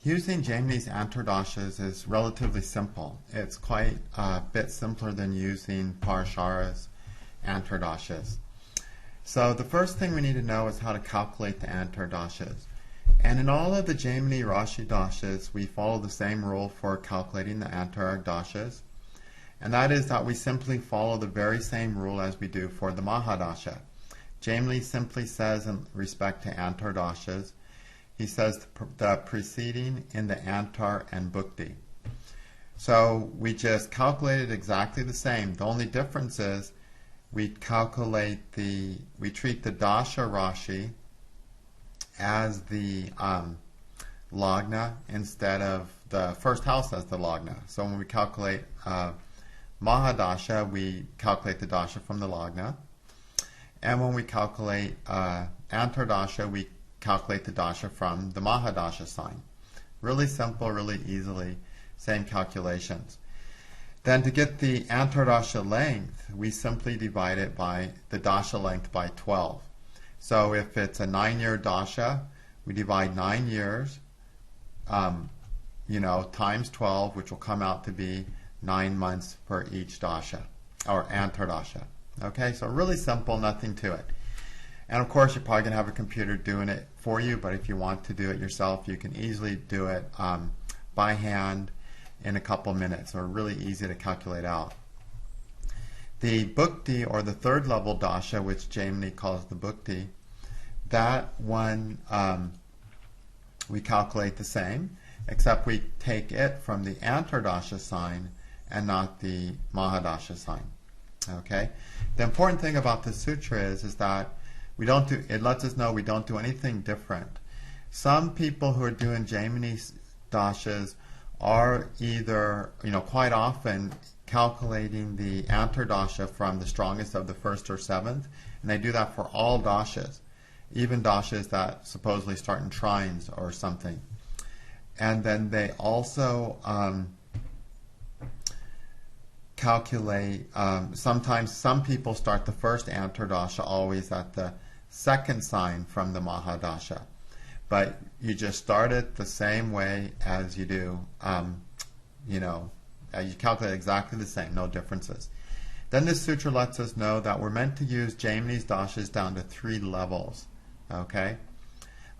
Using Jaimini's Antardashas is relatively simple. It's quite a bit simpler than using Parashara's Antardashas. So the first thing we need to know is how to calculate the Antardashas. And in all of the Jaimini Rasi Dasas, we follow the same rule for calculating the Antardashas. And that is that we simply follow the very same rule as we do for the Maha Dasha. Jaimini simply says in respect to Antardashas, he says the preceding in the Antar and Bhukti. So we just calculated exactly the same. The only difference is we treat the Dasha Rashi as the lagna instead of the first house as the lagna. So when we calculate Maha Dasha, we calculate the Dasha from the lagna. And when we calculate Antardasha, we calculate the Dasha from the Maha Dasha sign. Really simple, really easily, same calculations. Then to get the Antardasha length, we simply divide it by the Dasha length by 12. So if it's a 9-year Dasha, we divide 9 years, times 12, which will come out to be 9 months for each Dasha, or Antardasha. Okay, so really simple, nothing to it. And of course, you're probably going to have a computer doing it for you, but if you want to do it yourself, you can easily do it by hand in a couple minutes, or really easy to calculate out. The Bhukti, or the third level Dasha, which Jaimini calls the Bhukti, that one we calculate the same, except we take it from the Antardasha sign and not the Maha Dasha sign. Okay? The important thing about the sutra is that it lets us know we don't do anything different. Some people who are doing Jaimini Dashas are either, quite often calculating the Antardasha from the strongest of the first or seventh, and they do that for all Dashas, even Dashas that supposedly start in trines or something. And then they also calculate, sometimes some people start the first Antardasha always at the second sign from the Maha Dasha. But you just start it the same way as you do, you calculate exactly the same, no differences. Then this sutra lets us know that we're meant to use Jaimini's Dashas down to 3 levels. Okay?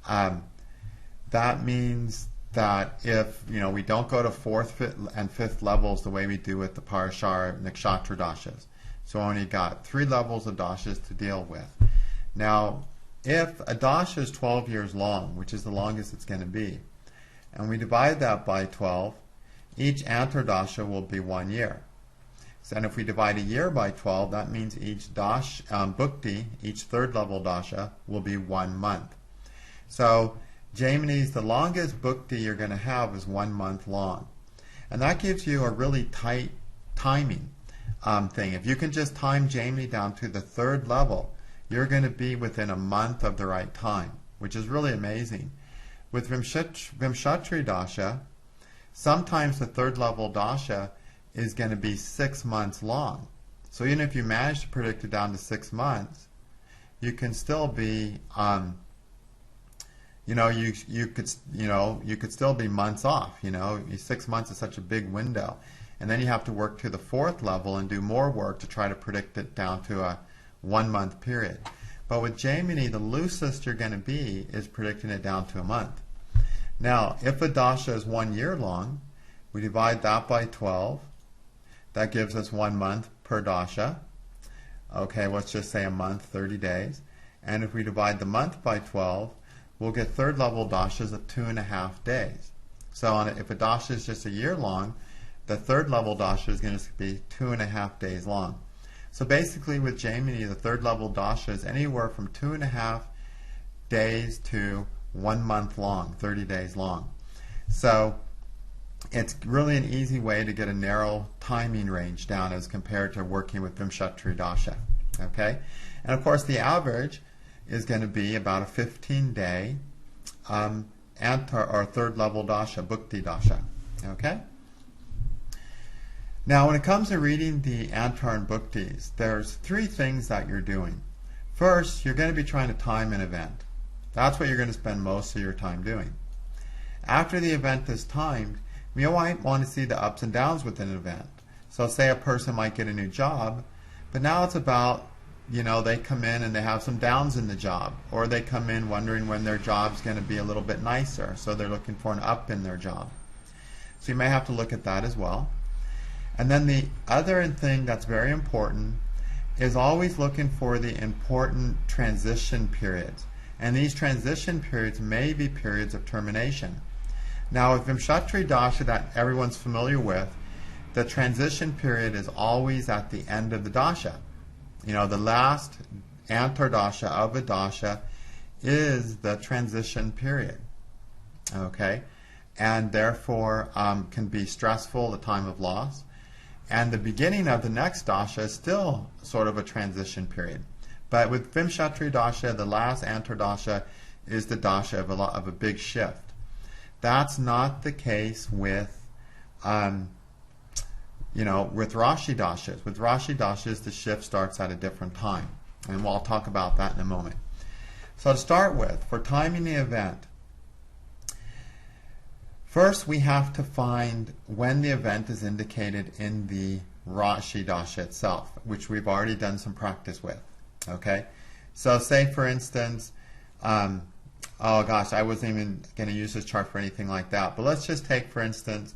That means that if we don't go to 4th, 5th, and 5th levels the way we do with the Parashara Nakshatra Dashas. So we only got 3 levels of Dashas to deal with. Now, if a Dasha is 12 years long, which is the longest it's going to be, and we divide that by 12, each Antardasha will be 1 year. So, and if we divide a year by 12, that means each Bhukti, each third level Dasha, will be 1 month. So Jaimini's, the longest Bhukti you're going to have is 1 month long. And that gives you a really tight timing thing. If you can just time Jaimini down to the 3rd level, you're going to be within a month of the right time, which is really amazing. With Vimshatri Dasha, sometimes the 3rd level Dasha is going to be 6 months long. So even if you manage to predict it down to 6 months, you can still be, you could still be months off. 6 months is such a big window, and then you have to work to the 4th level and do more work to try to predict it down to a 1 month period. But with Jaimini, the loosest you're going to be is predicting it down to a month. Now, if a Dasha is 1 year long, we divide that by 12. That gives us 1 month per Dasha. Okay, let's just say a month, 30 days. And if we divide the month by 12, we'll get 3rd level Dashas of 2.5 days. So if a Dasha is just a year long, the 3rd level Dasha is going to be 2.5 days long. So basically with Jaimini, the 3rd level Dasha is anywhere from 2.5 days to 1 month long, 30 days long. So it's really an easy way to get a narrow timing range down as compared to working with Vimshatri Dasha. Okay? And of course the average is going to be about a 15-day Antar, or 3rd level Dasha, Bhukti Dasha. Okay? Now, when it comes to reading the Antar and Bhuktis, there's 3 things that you're doing. First, you're going to be trying to time an event. That's what you're going to spend most of your time doing. After the event is timed, you might want to see the ups and downs within an event. So say a person might get a new job, but now it's about, they come in and they have some downs in the job, or they come in wondering when their job's going to be a little bit nicer, so they're looking for an up in their job. So you may have to look at that as well. And then the other thing that's very important is always looking for the important transition periods. And these transition periods may be periods of termination. Now, with Vimshatri Dasha that everyone's familiar with, the transition period is always at the end of the dasha. The last Antardasha of a dasha is the transition period. Okay? And therefore can be stressful, the time of loss. And the beginning of the next dasha is still sort of a transition period. But with Vimshatri Dasha, the last Antardasha is the dasha of a big shift. That's not the case with with Rasi Dasas. With Rasi Dasas, the shift starts at a different time. And we'll talk about that in a moment. So to start with, for timing the event, first we have to find when the event is indicated in the Rasi Dasha itself, which we've already done some practice with. Okay? So say, for instance, oh gosh, I wasn't even going to use this chart for anything like that. But let's just take, for instance,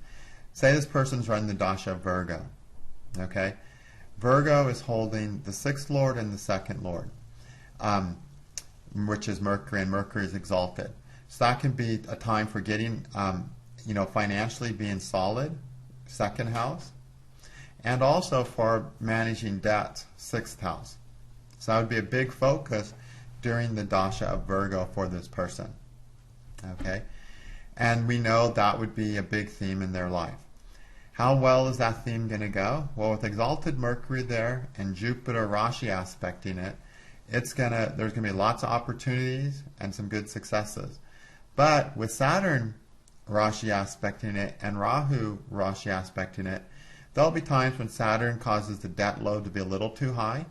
say this person's running the Dasha of Virgo. Okay? Virgo is holding the 6th Lord and the 2nd Lord, which is Mercury, and Mercury is exalted. So that can be a time for getting, financially being solid, 2nd house, and also for managing debt, 6th house. So that would be a big focus during the Dasha of Virgo for this person. Okay? And we know that would be a big theme in their life. How well is that theme going to go? Well, with exalted Mercury there and Jupiter Rashi aspecting it, there's going to be lots of opportunities and some good successes. But with Saturn Rashi aspecting it and Rahu Rashi aspecting it, there'll be times when Saturn causes the debt load to be a little too high,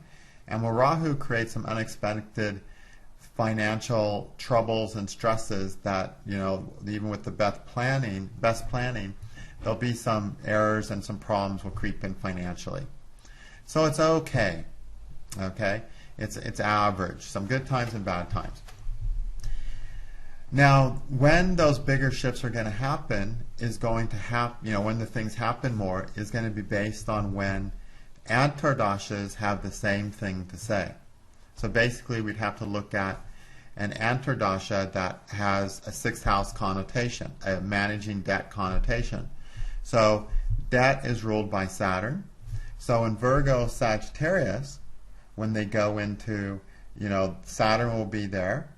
and when Rahu creates some unexpected financial troubles and stresses that, even with the best planning, there'll be some errors and some problems will creep in financially. So it's okay. Okay? It's average. Some good times and bad times. Now, when those bigger shifts are going to happen is going to happen, when the things happen more, is going to be based on when Antardashas have the same thing to say. So basically, we'd have to look at an Antardasha that has a 6th house connotation, a managing debt connotation. So debt is ruled by Saturn. So in Virgo Sagittarius, when they go into, Saturn will be there,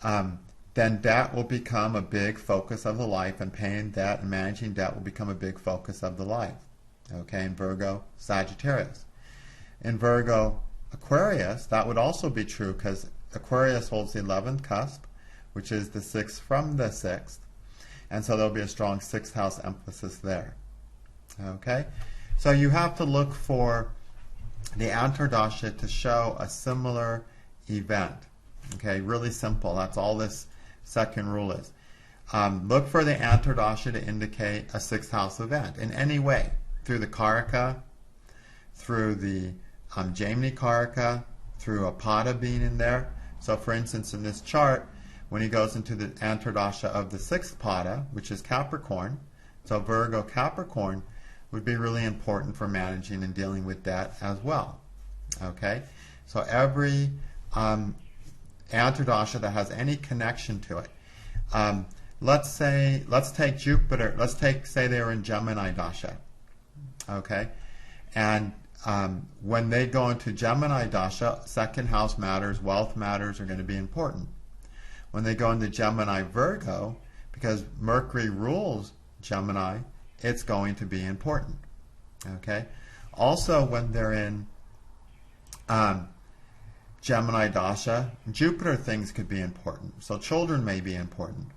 then debt will become a big focus of the life, and paying debt and managing debt will become a big focus of the life. Okay, in Virgo Sagittarius. In Virgo Aquarius, that would also be true because Aquarius holds the 11th cusp, which is the 6th from the 6th. And so there'll be a strong 6th house emphasis there. Okay? So you have to look for the Antardasha to show a similar event. Okay? Really simple. That's all this second rule is. Look for the Antardasha to indicate a 6th house event in any way. Through the Karaka, through the Jaimini Karaka, through a Pada being in there. So for instance, in this chart, when he goes into the Antardasha of the 6th Pada, which is Capricorn, so Virgo Capricorn would be really important for managing and dealing with debt as well. Okay? So every Antardasha that has any connection to it. Let's take Jupiter, say they were in Gemini Dasha. Okay? And when they go into Gemini Dasha, 2nd house matters, wealth matters are going to be important. When they go into Gemini Virgo, because Mercury rules Gemini, it's going to be important. Okay? Also, when they're in Gemini Dasha, Jupiter things could be important. So children may be important.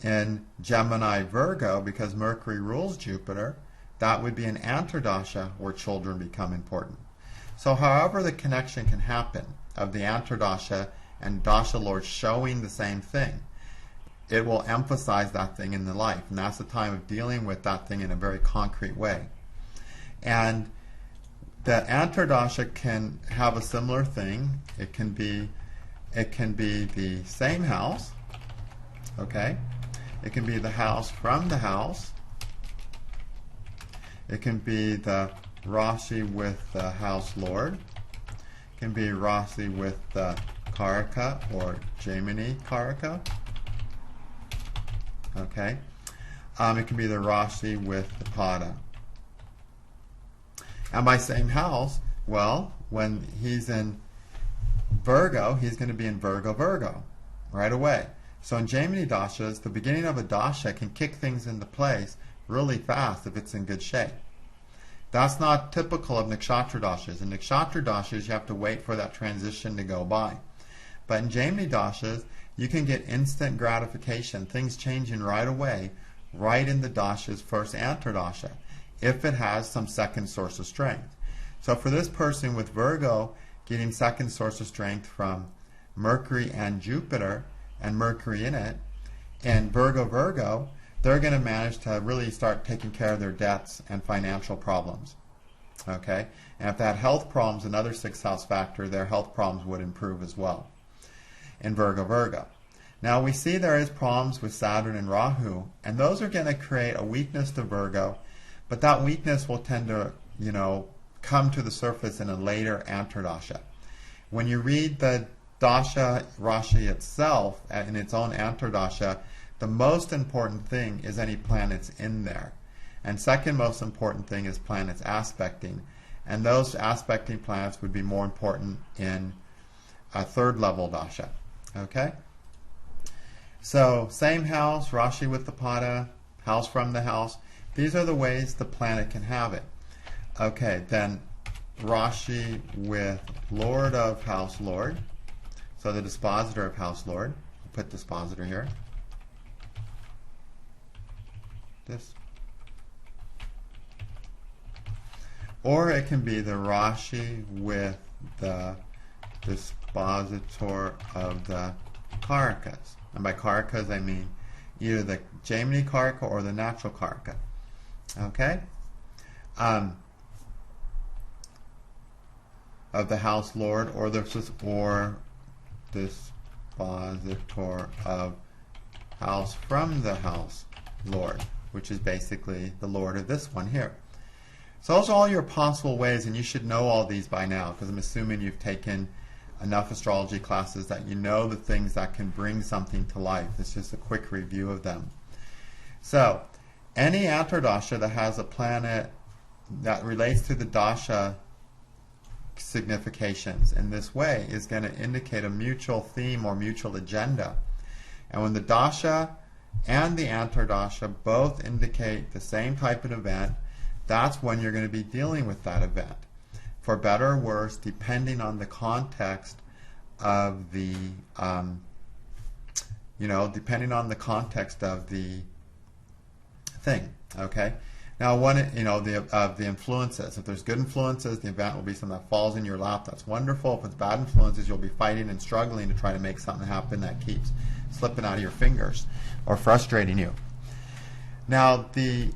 In Gemini Virgo, because Mercury rules Jupiter, that would be an Antardasha where children become important. So however the connection can happen of the Antardasha and Dasha Lord showing the same thing, it will emphasize that thing in the life, and that's the time of dealing with that thing in a very concrete way. And the Antardasha can have a similar thing. It can be the same house, okay? It can be the house from the house. It can be the Rasi with the house lord. It can be Rasi with the Karaka or Jaimini Karaka. Okay? It can be the Rasi with the Pada. And by same house, well, when he's in Virgo, he's going to be in Virgo right away. So in Jaimini Dashas, the beginning of a Dasha can kick things into place really fast if it's in good shape. That's not typical of Nakshatra Dashas. In Nakshatra Dashas, you have to wait for that transition to go by. But in Jaimini Dashas, you can get instant gratification, things changing right away, right in the Dasha's first Antardasha, if it has some second source of strength. So for this person with Virgo, getting second source of strength from Mercury and Jupiter, and Mercury in it, and Virgo, they're going to manage to really start taking care of their debts and financial problems. Okay? And if they had health problems, another sixth house factor, their health problems would improve as well in Virgo. Now we see there is problems with Saturn and Rahu, and those are going to create a weakness to Virgo, but that weakness will tend to, come to the surface in a later Antardasha. When you read the Dasha Rashi itself in its own Antardasha, the most important thing is any planets in there. And second most important thing is planets aspecting. And those aspecting planets would be more important in a third level Dasha. Okay? So, same house, Rashi with the Pada, house from the house. These are the ways the planet can have it. Okay, then Rashi with Lord of House Lord. So the dispositor of House Lord. We'll put dispositor here. This. Or it can be the Rashi with the dispositor of the Karakas. And by Karakas I mean either the Jaimini Karaka or the natural Karaka. Okay? Of the House Lord or dispositor of House from the House Lord, which is basically the Lord of this one here. So those are all your possible ways, and you should know all these by now, because I'm assuming you've taken enough astrology classes that you know the things that can bring something to life. It's just a quick review of them. So, any Antardasha that has a planet that relates to the Dasha significations in this way is going to indicate a mutual theme or mutual agenda. And when the Dasha and the Antardasha both indicate the same type of event, that's when you're going to be dealing with that event. For better or worse, depending on the context of the, depending on the context of the thing, okay? Now, one, the influences. If there's good influences, the event will be something that falls in your lap. That's wonderful. If it's bad influences, you'll be fighting and struggling to try to make something happen that keeps slipping out of your fingers or frustrating you. Now, the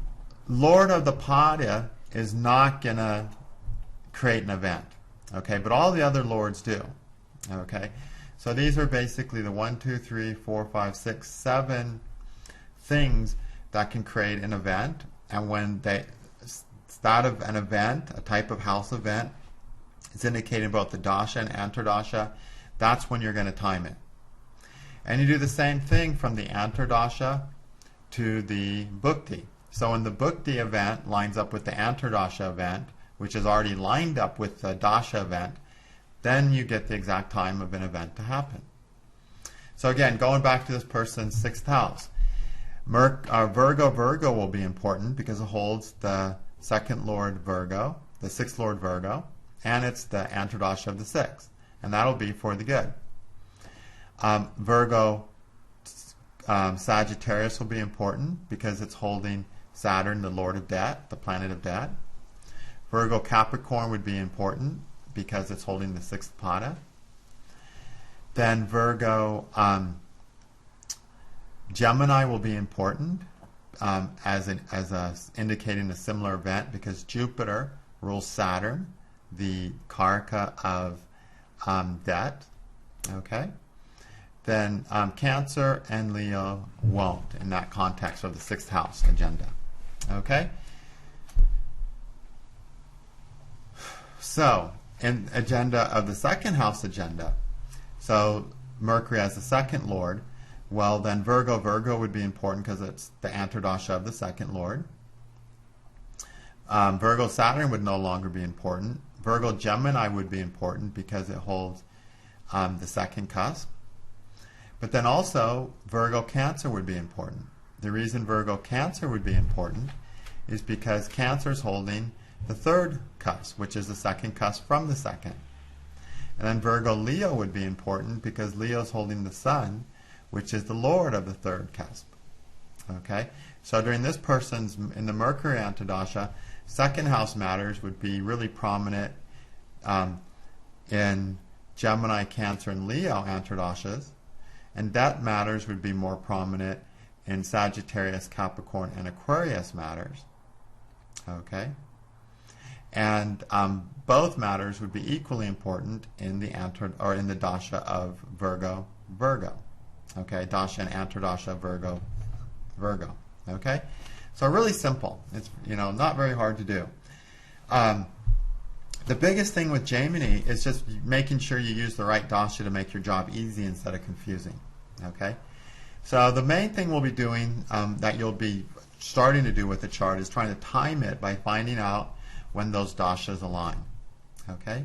Lord of the Pada is not going to create an event, okay? But all the other lords do, okay? So these are basically the 1, 2, 3, 4, 5, 6, 7 things that can create an event. And when that of an event, a type of house event, is indicating both the Dasha and Antardasha, that's when you're going to time it. And you do the same thing from the Antardasha to the Bhukti. So when the Bhukti event lines up with the Antardasha event, which is already lined up with the Dasha event, then you get the exact time of an event to happen. So again, going back to this person's sixth house, Virgo will be important because it holds the second Lord Virgo, the sixth Lord Virgo, and it's the Antardasha of the sixth, and that'll be for the good. Virgo Sagittarius will be important because it's holding Saturn, the Lord of Debt, the planet of debt. Virgo Capricorn would be important because it's holding the sixth Pada. Then Virgo Gemini will be important indicating a similar event because Jupiter rules Saturn, the karaka of debt. Okay? Then Cancer and Leo won't in that context of the sixth house agenda. Okay? So, in agenda of the second house agenda, so Mercury as the second lord, well then Virgo would be important because it's the Antardasha of the second lord. Virgo Saturn would no longer be important. Virgo Gemini would be important because it holds the second cusp. But then also Virgo Cancer would be important. The reason Virgo Cancer would be important is because Cancer is holding the third cusp, which is the second cusp from the second. And then Virgo Leo would be important because Leo is holding the sun, which is the lord of the third cusp. Okay? So during this person's, in the Mercury Antardasha, second house matters would be really prominent in Gemini, Cancer, and Leo Antardashas, and debt matters would be more prominent in Sagittarius, Capricorn, and Aquarius matters. Okay? And both matters would be equally important in the in the dasha of Virgo. Okay, dasha and Antardasha Virgo. Okay, so really simple. It's not very hard to do. The biggest thing with Jaimini is just making sure you use the right dasha to make your job easy instead of confusing. Okay, so the main thing we'll be doing that you'll be starting to do with the chart is trying to time it by finding out when those dashas align. Okay?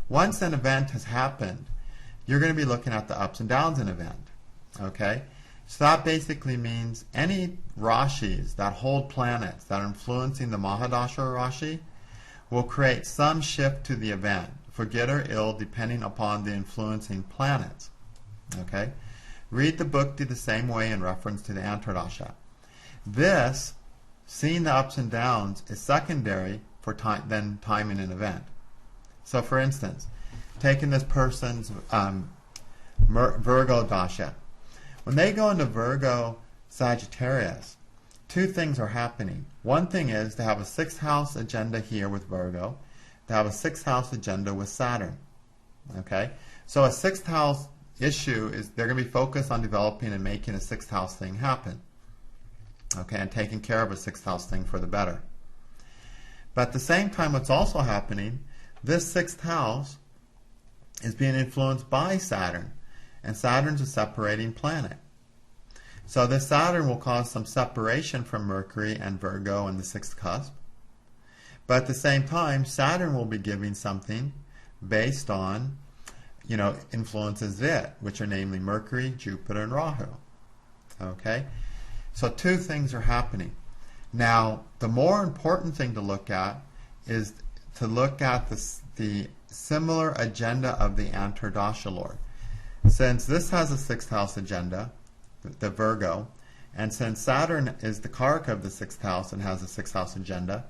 Once an event has happened, you're going to be looking at the ups and downs in an event. Okay? So that basically means any rashis that hold planets that are influencing the Maha Dasha Rashi will create some shift to the event, for good or ill, depending upon the influencing planets. Okay? Read the book the same way in reference to the Antardasha. This, seeing the ups and downs, is secondary for then timing an event. So for instance, taking this person's Virgo Dasha. When they go into Virgo Sagittarius, two things are happening. One thing is to have a sixth house agenda here with Virgo, to have a sixth house agenda with Saturn. Okay? So a sixth house issue is they're going to be focused on developing and making a sixth house thing happen. Okay, and taking care of a sixth house thing for the better. But at the same time, what's also happening, this sixth house is being influenced by Saturn, and Saturn's a separating planet. So this Saturn will cause some separation from Mercury and Virgo in the sixth cusp. But at the same time, Saturn will be giving something based on, influences it, which are namely Mercury, Jupiter, and Rahu. Okay? So two things are happening. Now, the more important thing to look at is to look at the similar agenda of the Antardasha Lord. Since this has a sixth house agenda, the Virgo, and since Saturn is the karaka of the sixth house and has a sixth house agenda,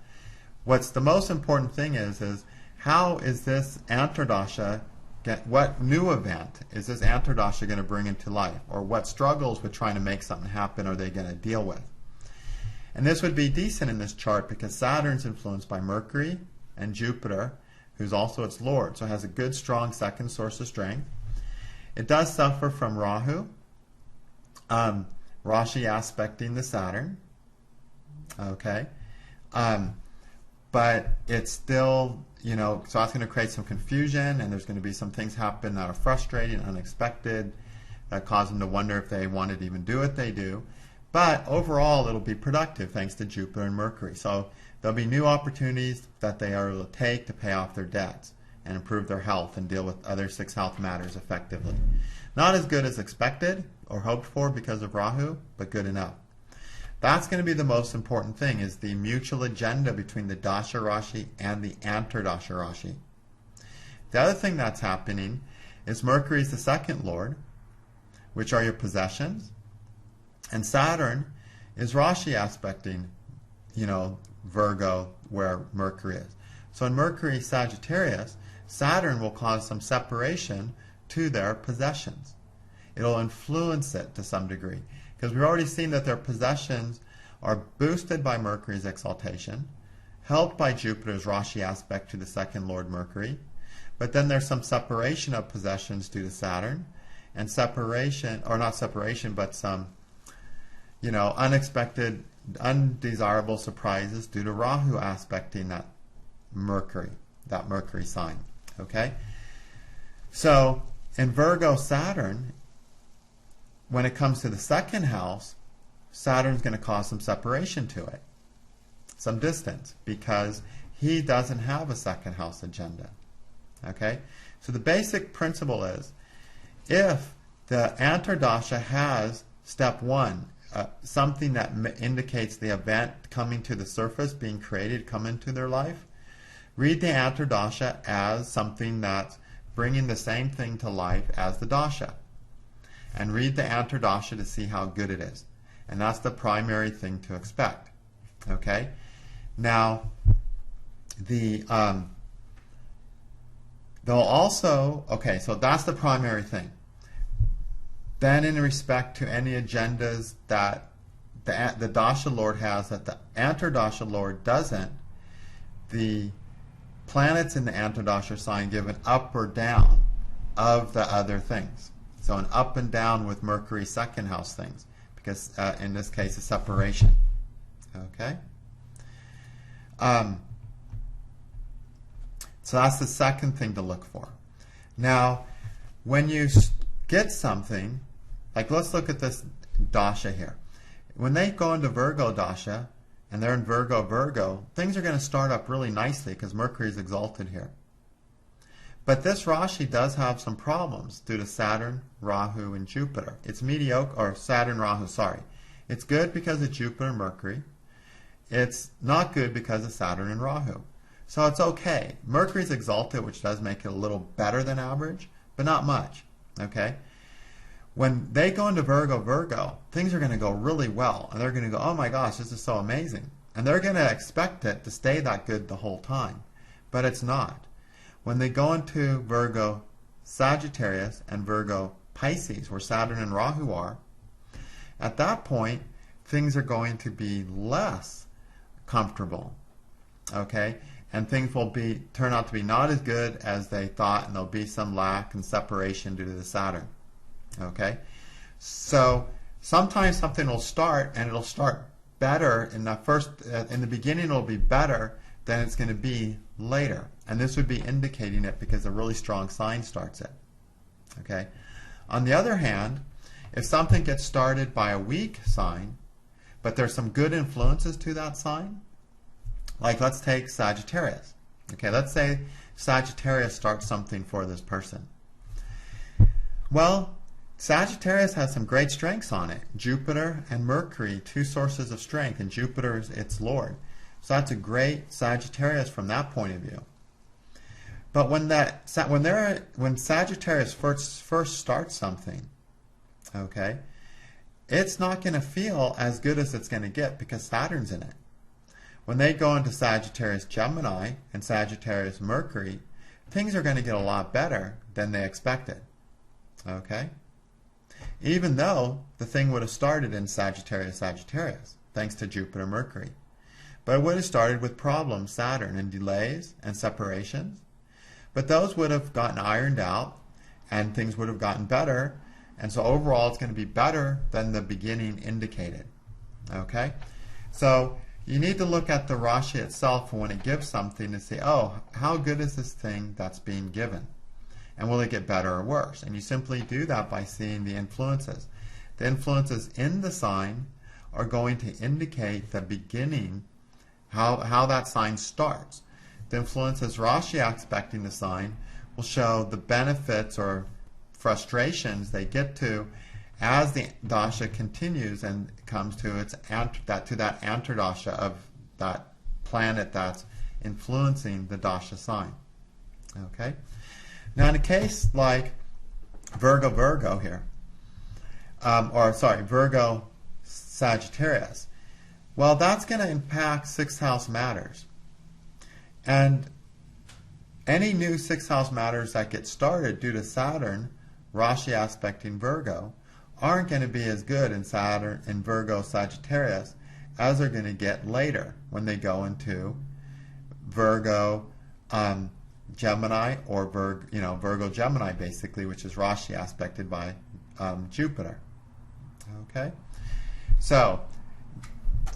what's the most important thing is how is this Antardasha, what new event is this Antardasha going to bring into life? Or what struggles with trying to make something happen are they going to deal with? And this would be decent in this chart because Saturn's influenced by Mercury and Jupiter, who's also its lord, so it has a good, strong second source of strength. It does suffer from Rahu, Rashi aspecting the Saturn, okay? But it's still, so that's going to create some confusion, and there's going to be some things happen that are frustrating, unexpected, that cause them to wonder if they wanted to even do what they do. But overall, it'll be productive thanks to Jupiter and Mercury. So there'll be new opportunities that they are able to take to pay off their debts and improve their health and deal with other sixth house matters effectively. Not as good as expected or hoped for because of Rahu, but good enough. That's going to be the most important thing, is the mutual agenda between the Dasha Rashi and the Antardasha Rashi. The other thing that's happening is Mercury is the second lord, which are your possessions, and Saturn is Rashi aspecting, Virgo, where Mercury is. So in Mercury Sagittarius, Saturn will cause some separation to their possessions. It'll influence it to some degree. Because we've already seen that their possessions are boosted by Mercury's exaltation, helped by Jupiter's Rashi aspect to the second Lord Mercury, but then there's some separation of possessions due to Saturn, and separation, or not separation, but some, unexpected, undesirable surprises due to Rahu aspecting that Mercury sign. Okay? So, in Virgo Saturn, when it comes to the second house, Saturn's going to cause some separation to it, some distance, because he doesn't have a second house agenda. Okay? So the basic principle is, if the Antardasha has step 1, something that indicates the event coming to the surface, being created, come into their life, read the Antardasha as something that's bringing the same thing to life as the Dasha. And read the Antardasha to see how good it is. And that's the primary thing to expect. Okay? Now, they'll also, okay, so that's the primary thing. Then in respect to any agendas that the Dasha Lord has that the Antardasha Lord doesn't, the planets in the Antardasha sign give an up or down of the other things. So an up and down with Mercury second house things, because in this case, a separation. Okay? So that's the second thing to look for. Now, when you get something, like let's look at this Dasha here. When they go into Virgo Dasha, and they're in Virgo, things are going to start up really nicely because Mercury is exalted here. But this Rashi does have some problems due to Saturn, Rahu, and Jupiter. It's mediocre, or Saturn, Rahu, sorry. It's good because of Jupiter and Mercury. It's not good because of Saturn and Rahu. So it's okay. Mercury's exalted, which does make it a little better than average, but not much. Okay? When they go into Virgo, things are going to go really well. And they're going to go, oh my gosh, this is so amazing. And they're going to expect it to stay that good the whole time. But it's not. When they go into Virgo Sagittarius and Virgo Pisces, where Saturn and Rahu are, at that point, things are going to be less comfortable. Okay? And things will turn out to be not as good as they thought, and there'll be some lack and separation due to the Saturn. Okay? So sometimes something will start, and it'll start better in the beginning it'll be better than it's going to be later. And this would be indicating it because a really strong sign starts it. Okay? On the other hand, if something gets started by a weak sign, but there's some good influences to that sign, like let's take Sagittarius. Okay, let's say Sagittarius starts something for this person. Well, Sagittarius has some great strengths on it. Jupiter and Mercury, two sources of strength, and Jupiter is its lord. So that's a great Sagittarius from that point of view. But when Sagittarius first starts something, okay, it's not going to feel as good as it's going to get because Saturn's in it. When they go into Sagittarius Gemini and Sagittarius Mercury, things are going to get a lot better than they expected. Okay? Even though the thing would have started in Sagittarius, thanks to Jupiter Mercury. But it would have started with problems, Saturn, and delays and separations. But those would have gotten ironed out, and things would have gotten better. And so overall, it's going to be better than the beginning indicated. Okay? So you need to look at the Rashi itself when it gives something to say, oh, how good is this thing that's being given? And will it get better or worse? And you simply do that by seeing the influences. The influences in the sign are going to indicate the beginning, how that sign starts. The influences Rashi aspecting the sign will show the benefits or frustrations they get to as the dasha continues and comes to that Antardasha of that planet that's influencing the dasha sign. Okay? Now in a case like Virgo here, Virgo Sagittarius, well, that's going to impact sixth house matters. And any new sixth house matters that get started due to Saturn, Rashi aspecting Virgo, aren't going to be as good in Saturn, in Virgo, Sagittarius, as they're going to get later when they go into Virgo, Gemini, or Virgo, Gemini, basically, which is Rashi aspected by Jupiter. Okay, so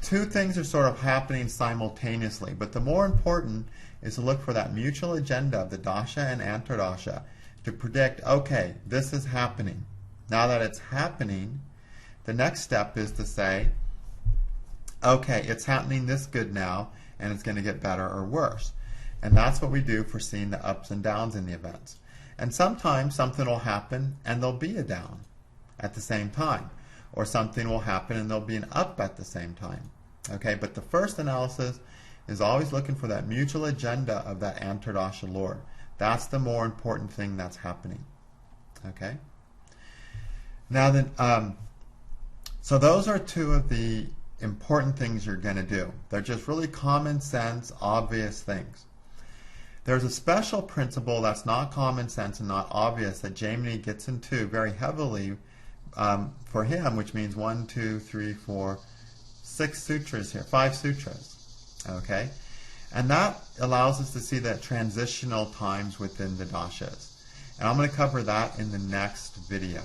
two things are sort of happening simultaneously, but the more important is to look for that mutual agenda of the Dasha and Antardasha to predict, okay, this is happening. Now that it's happening, the next step is to say, okay, it's happening this good now, and it's going to get better or worse. And that's what we do for seeing the ups and downs in the events. And sometimes something will happen and there'll be a down at the same time. Or something will happen and there'll be an up at the same time. Okay, but the first analysis is always looking for that mutual agenda of that Antardasha Lord. That's the more important thing that's happening. Okay? Now then, so those are two of the important things you're going to do. They're just really common sense, obvious things. There's a special principle that's not common sense and not obvious that Jaimini gets into very heavily for him, which means 1, 2, 3, 4, 6 sutras here, 5 sutras. Okay? And that allows us to see the transitional times within the dashas. And I'm going to cover that in the next video.